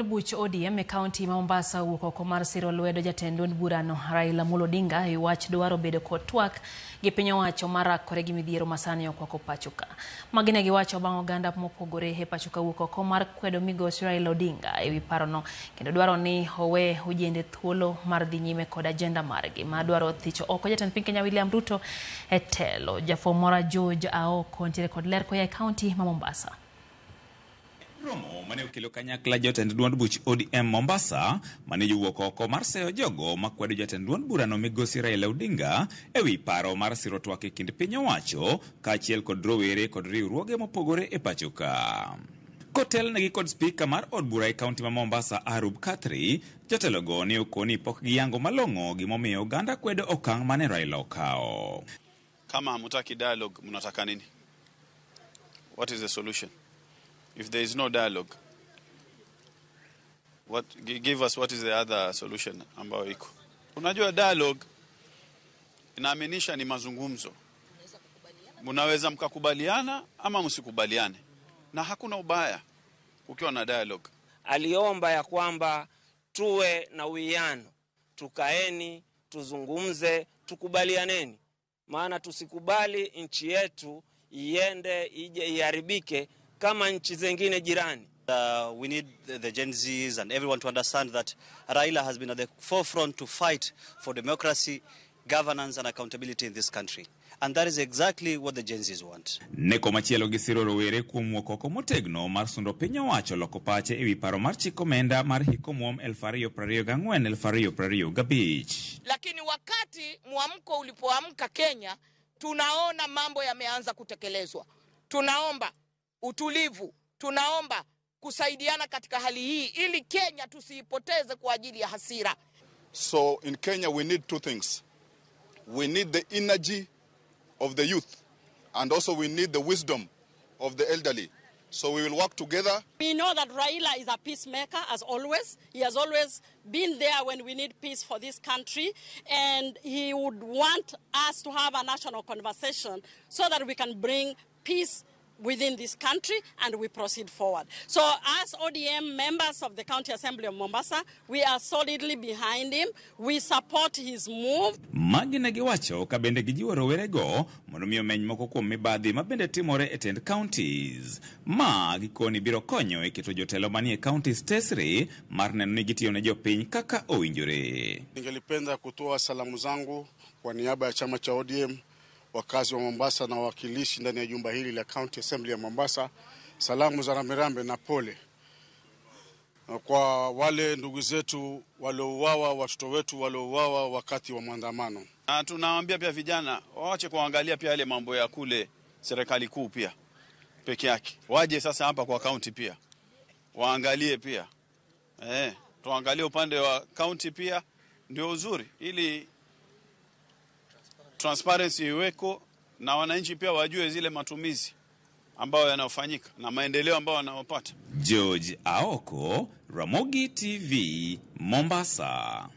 Buch ODM e kaunti ma Mombasa wuok oko mar siro lwedo jatend duond burano Raila Amolo Odinga e wach dwaro bedo kod twak gi piny owacho marakore gi midhiero masani okwako pachoka. Magi ne giwacho bang' oganda mopogore e pachoka wuok oko mar kwedo migosi Raila Odinga e wi parono kendo dwaro ni owe ojende thuolo mar dhi nyime kod ajenda margi ma dwaro thicho oko jatend piny Kenya William Ruto e telo. Jafomora George Aoko ntiere kod ler koya e kaunti ma Mombasa. Romo mane okelo kanyakla jotend duond buch ODM Mombasa mane jowuok oko mar seyo jogo makwedo jatend duond burano migosi Raila Odinga e wi paro mar siro twak e kind piny owacho kaachiel kod rowere kod riwruoge mopogore e pachoka. Kotel negi kod spika mar od bura e kaunti ma Mombasa Arub Kathri, jotelogo ne okoni pok giyango malong'o gimomiyo oganda kwedo okang' mane Raila okao. Kama hamutaki dialogue, mnataka nini? What is the solution? If there is no dialogue, give us what is the other solution ambayo iko. Unajua dialogue inaaminisha ni mazungumzo. Mnaweza mkakubaliana ama msikubaliane. Na hakuna ubaya ukiwa na dialogue. Aliomba ya kwamba tuwe na uwiano, tukaeni, tuzungumze, tukubalianeni. Maana tusikubali nchi yetu iende ije iharibike kama nchi zingine jirani. We need the Gen Zs and everyone to understand that Raila has been at the forefront to fight for democracy, governance and accountability in this country. And that is exactly what the Gen Zs want. Neko machielo gisiro rowere kuom wuok oko motegno mar sundo piny owacho loko pache e wi paro mar chik omenda mar hiko muom 2024-2025. Lakini wakati mwamko ulipoamka Kenya, tunaona mambo yameanza kutekelezwa. Tunaomba utulivu, tunaomba kusaidiana katika hali hii ili Kenya tusiipoteze kwa ajili ya hasira. So in Kenya we need two things. We need the energy of the youth and also we need the wisdom of the elderly. So we will work together. We know that Raila is a peacemaker as always. He has always been there when we need peace for this country, and he would want us to have a national conversation so that we can bring peace within this country and we proceed forward. So as ODM members of the County Assembly of Mombasa, we are solidly behind him. We support his move. Magi ne giwacho ka bende gijiwo rowerego mondo miyo meny moko kuom mibadhi ma bende timore e tend counties. Ma gikoni biro konyo e keto jotelo manie counties tesre mar neno ni gitiyo ne jopiny kaka owinjore. Ningelipenda kutoa salamu zangu kwa niaba ya chama cha ODM, wakazi wa Mombasa na wakilishi ndani ya jumba hili la County Assembly ya Mombasa. Salamu za rambirambi na pole kwa wale ndugu zetu waliouawa, watoto wetu waliouawa wakati wa maandamano. Na tunawaambia pia vijana waache kuangalia pia yale mambo ya kule serikali kuu pia peke yake. Waje sasa hapa kwa county pia. Waangalie pia. Tuangalie upande wa county pia ndio uzuri ili transparency iweko na wananchi pia wajue zile matumizi ambayo yanafanyika na maendeleo ambayo wanayopata. George Aoko, Ramogi TV, Mombasa.